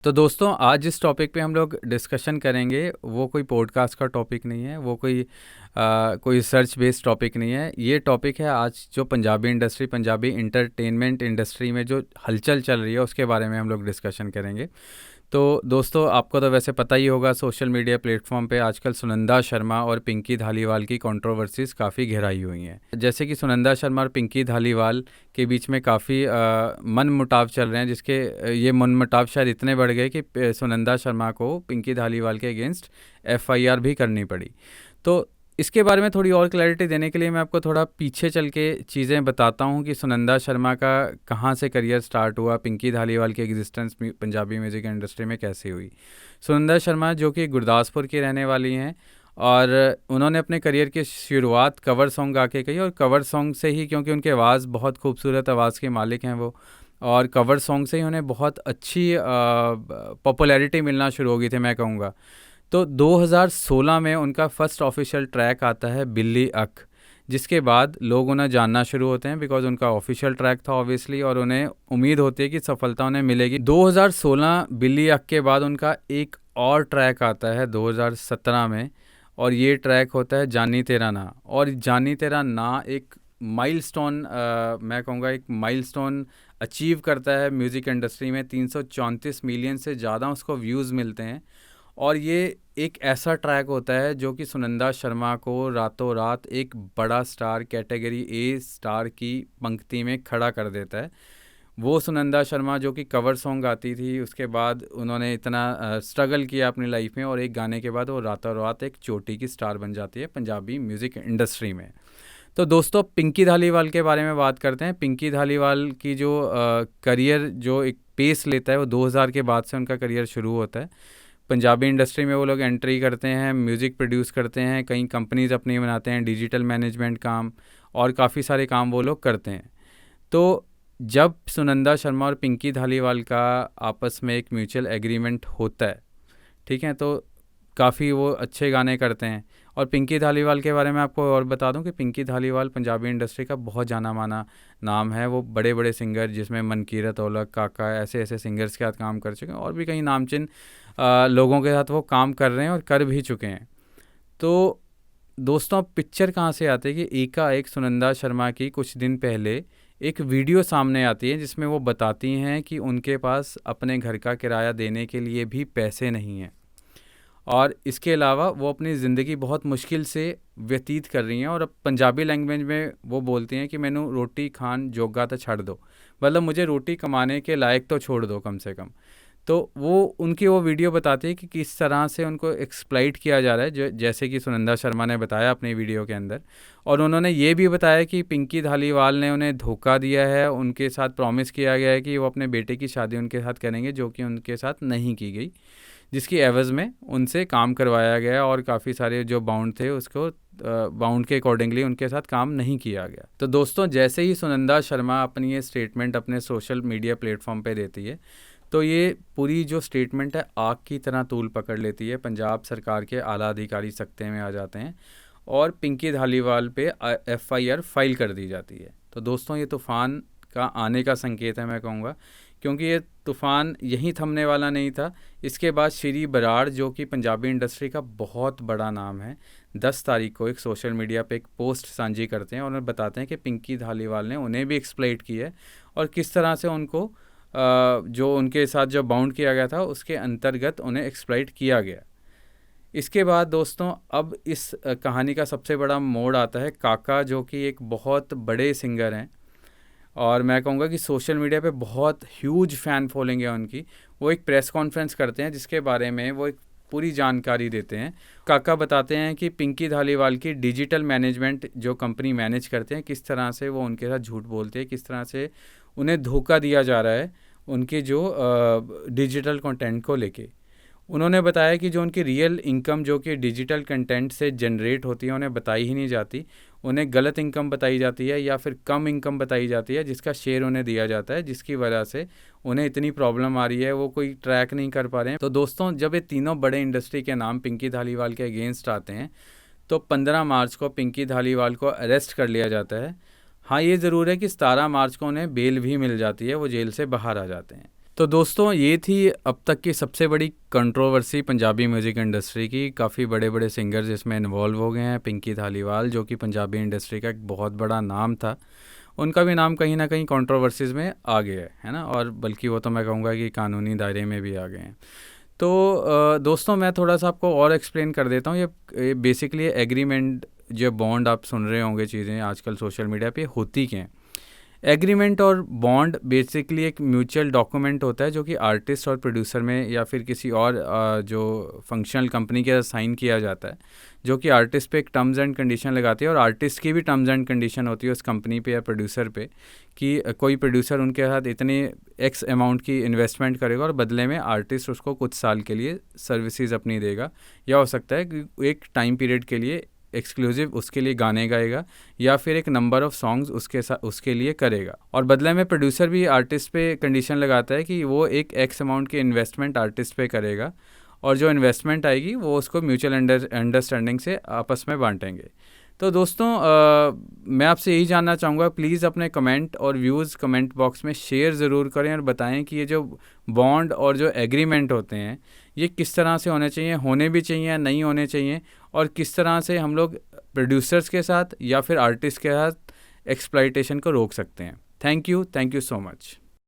तो दोस्तों आज जिस टॉपिक पे हम लोग डिस्कशन करेंगे वो कोई पॉडकास्ट का टॉपिक नहीं है, वो कोई सर्च बेस्ड टॉपिक नहीं है। ये टॉपिक है आज जो पंजाबी इंटरटेनमेंट इंडस्ट्री में जो हलचल चल रही है उसके बारे में हम लोग डिस्कशन करेंगे। तो दोस्तों आपको तो वैसे पता ही होगा, सोशल मीडिया प्लेटफॉर्म पे आजकल सुनंदा शर्मा और पिंकी धालीवाल की कंट्रोवर्सीज काफ़ी गहराई हुई हैं। जैसे कि सुनंदा शर्मा और पिंकी धालीवाल के बीच में काफ़ी मन मुटाव चल रहे हैं, ये मन मुटाव शायद इतने बढ़ गए कि सुनंदा शर्मा को पिंकी धालीवाल के अगेंस्ट एफआईआर भी करनी पड़ी। तो इसके बारे में थोड़ी और क्लैरिटी देने के लिए मैं आपको थोड़ा पीछे चल के चीज़ें बताता हूँ कि सुनंदा शर्मा का कहाँ से करियर स्टार्ट हुआ, पिंकी धालीवाल की एग्जिस्टेंस पंजाबी म्यूज़िक इंडस्ट्री में कैसे हुई। सुनंदा शर्मा जो कि गुरदासपुर की रहने वाली हैं और उन्होंने अपने करियर की शुरुआत कवर सॉन्ग गा के की, और कवर सॉन्ग से ही, क्योंकि उनकी आवाज़ बहुत खूबसूरत आवाज़ के मालिक हैं वो, और कवर सॉन्ग से ही उन्हें बहुत अच्छी पॉपुलैरिटी मिलना शुरू हो गई थी मैं कहूँगा। तो 2016 में उनका फर्स्ट ऑफिशियल ट्रैक आता है बिल्ली अक, जिसके बाद लोग उन्हें जानना शुरू होते हैं बिकॉज उनका ऑफिशियल ट्रैक था ऑब्वियसली, और उन्हें उम्मीद होती है कि सफलता उन्हें मिलेगी। 2016 बिल्ली अक के बाद उनका एक और ट्रैक आता है 2017 में, और ये ट्रैक होता है जानी तेरा ना। और जानी तेरा ना एक माइलस्टोन, मैं कहूँगा एक माइलस्टोन अचीव करता है म्यूज़िक इंडस्ट्री में। 334 मिलियन से ज़्यादा उसको व्यूज़ मिलते हैं, और ये एक ऐसा ट्रैक होता है जो कि सुनंदा शर्मा को रातों रात एक बड़ा स्टार, कैटेगरी ए स्टार की पंक्ति में खड़ा कर देता है। वो सुनंदा शर्मा जो कि कवर सॉन्ग गाती थी, उसके बाद उन्होंने इतना स्ट्रगल किया अपनी लाइफ में, और एक गाने के बाद वो रातों रात एक चोटी की स्टार बन जाती है पंजाबी म्यूज़िक इंडस्ट्री में। तो दोस्तों पिंकी धालीवाल के बारे में बात करते हैं। पिंकी धालीवाल की जो करियर जो एक पेस लेता है वो 2000 के बाद से उनका करियर शुरू होता है। पंजाबी इंडस्ट्री में वो लोग एंट्री करते हैं, म्यूज़िक प्रोड्यूस करते हैं, कई कंपनीज अपनी बनाते हैं, डिजिटल मैनेजमेंट काम और काफ़ी सारे काम वो लोग करते हैं। तो जब सुनंदा शर्मा और पिंकी धालीवाल का आपस में एक म्यूचुअल एग्रीमेंट होता है, ठीक है, तो काफ़ी वो अच्छे गाने करते हैं। और पिंकी धालीवाल के बारे में आपको और बता दूं कि पिंकी धालीवाल पंजाबी इंडस्ट्री का बहुत जाना माना नाम है। वो बड़े बड़े सिंगर जिसमें मनकीरत औलख, काका, ऐसे ऐसे सिंगर्स के साथ काम कर चुके हैं, और भी कई नामचीन लोगों के साथ वो काम कर रहे हैं और कर भी चुके हैं। तो दोस्तों पिक्चर कहाँ से आती है कि एकाएक सुनंदा शर्मा की कुछ दिन पहले एक वीडियो सामने आती है जिसमें वो बताती हैं कि उनके पास अपने घर का किराया देने के लिए भी पैसे नहीं हैं, और इसके अलावा वो अपनी ज़िंदगी बहुत मुश्किल से व्यतीत कर रही हैं। और अब पंजाबी लैंग्वेज में वो बोलती हैं कि मैनू रोटी खान जोगा तो छड़ दो, मतलब मुझे रोटी कमाने के लायक तो छोड़ दो कम से कम। तो वो वीडियो बताती है कि किस तरह से उनको एक्सप्लॉइट किया जा रहा है, जो जैसे कि सुनंदा शर्मा ने बताया अपनी वीडियो के अंदर। और उन्होंने ये भी बताया कि पिंकी धालीवाल ने उन्हें धोखा दिया है, उनके साथ प्रॉमिस किया गया है कि वो अपने बेटे की शादी उनके साथ करेंगे, जो कि उनके साथ नहीं की गई, जिसकी एवज़ में उनसे काम करवाया गया, और काफ़ी सारे जो बाउंड थे उसको बाउंड के अकॉर्डिंगली उनके साथ काम नहीं किया गया। तो दोस्तों जैसे ही सुनंदा शर्मा अपनी ये स्टेटमेंट अपने सोशल मीडिया प्लेटफॉर्म पे देती है, तो ये पूरी जो स्टेटमेंट है आग की तरह तूल पकड़ लेती है। पंजाब सरकार के आला अधिकारी सख्ते में आ जाते हैं और पिंकी धालीवाल पे एफआईआर फाइल कर दी जाती है। तो दोस्तों ये तूफ़ान का आने का संकेत है मैं कहूँगा, क्योंकि ये तूफ़ान यहीं थमने वाला नहीं था। इसके बाद श्री बराड़ जो कि पंजाबी इंडस्ट्री का बहुत बड़ा नाम है, 10 तारीख को एक सोशल मीडिया पे एक पोस्ट साझी करते हैं और उन्हें बताते हैं कि पिंकी धालीवाल ने उन्हें भी एक्सप्लॉइट किया है, और किस तरह से उनको जो उनके साथ जो बाउंड किया गया था उसके अंतर्गत उन्हें एक्सप्लॉइट किया गया। इसके बाद दोस्तों अब इस कहानी का सबसे बड़ा मोड़ आता है। काका जो कि एक बहुत बड़े सिंगर हैं, और मैं कहूँगा कि सोशल मीडिया पे बहुत ह्यूज फ़ैन फॉलोइंग है उनकी। वो एक प्रेस कॉन्फ्रेंस करते हैं जिसके बारे में वो एक पूरी जानकारी देते हैं। काका बताते हैं कि पिंकी धालीवाल की डिजिटल मैनेजमेंट जो कंपनी मैनेज करते हैं, किस तरह से वो उनके साथ झूठ बोलते हैं, किस तरह से उन्हें धोखा दिया जा रहा है उनके जो डिजिटल कंटेंट को लेके। उन्होंने बताया कि जो उनकी रियल इनकम जो कि डिजिटल कंटेंट से जनरेट होती है उन्हें बताई ही नहीं जाती, उन्हें गलत इनकम बताई जाती है या फिर कम इनकम बताई जाती है जिसका शेयर उन्हें दिया जाता है, जिसकी वजह से उन्हें इतनी प्रॉब्लम आ रही है, वो कोई ट्रैक नहीं कर पा रहे हैं। तो दोस्तों जब ये तीनों बड़े इंडस्ट्री के नाम पिंकी धालीवाल के अगेंस्ट आते हैं, तो 15 मार्च को पिंकी धालीवाल को अरेस्ट कर लिया जाता है। हाँ ये ज़रूर है कि 17 मार्च को उन्हें बेल भी मिल जाती है, वो जेल से बाहर आ जाते हैं। तो दोस्तों ये थी अब तक की सबसे बड़ी कंट्रोवर्सी पंजाबी म्यूज़िक इंडस्ट्री की। काफ़ी बड़े बड़े सिंगर्स इसमें इन्वॉल्व हो गए हैं। पिंकी धालीवाल जो कि पंजाबी इंडस्ट्री का एक बहुत बड़ा नाम था, उनका भी नाम कहीं ना कहीं कंट्रोवर्सीज़ में आ गया है ना, और बल्कि वो तो मैं कहूँगा कि कानूनी दायरे में भी आ गए हैं। तो दोस्तों मैं थोड़ा सा आपको और एक्सप्लेन कर देता हूँ। ये बेसिकली एग्रीमेंट, जो बॉन्ड आप सुन रहे होंगे चीज़ें आजकल सोशल मीडिया पे, होती क्या हैं। एग्रीमेंट और बॉन्ड बेसिकली एक म्यूचुअल डॉक्यूमेंट होता है जो कि आर्टिस्ट और प्रोड्यूसर में या फिर किसी और जो फंक्शनल कंपनी के साथ साइन किया जाता है, जो कि आर्टिस्ट पे एक टर्म्स एंड कंडीशन लगाती है, और आर्टिस्ट की भी टर्म्स एंड कंडीशन होती है उस कंपनी पे या प्रोड्यूसर पे कि कोई प्रोड्यूसर उनके साथ इतने एक्स अमाउंट की इन्वेस्टमेंट करेगा और बदले में आर्टिस्ट उसको कुछ साल के लिए सर्विसेज अपनी देगा, या हो सकता है कि एक टाइम पीरियड के लिए एक्सक्लूसिव उसके लिए गाने गाएगा, या फिर एक नंबर ऑफ सॉन्ग्स उसके साथ उसके लिए करेगा। और बदले में प्रोड्यूसर भी आर्टिस्ट पे कंडीशन लगाता है कि वो एक एक्स अमाउंट की इन्वेस्टमेंट आर्टिस्ट पे करेगा, और जो इन्वेस्टमेंट आएगी वो उसको म्यूचुअल अंडरस्टैंडिंग से आपस में बांटेंगे। तो दोस्तों मैं आपसे यही जानना चाहूँगा, प्लीज़ अपने कमेंट और व्यूज़ कमेंट बॉक्स में शेयर ज़रूर करें और बताएं कि ये जो बॉन्ड और जो एग्रीमेंट होते हैं ये किस तरह से होने चाहिए, होने भी चाहिए या नहीं होने चाहिए, और किस तरह से हम लोग प्रोड्यूसर्स के साथ या फिर आर्टिस्ट के साथ एक्सप्लॉइटेशन को रोक सकते हैं। Thank you so much.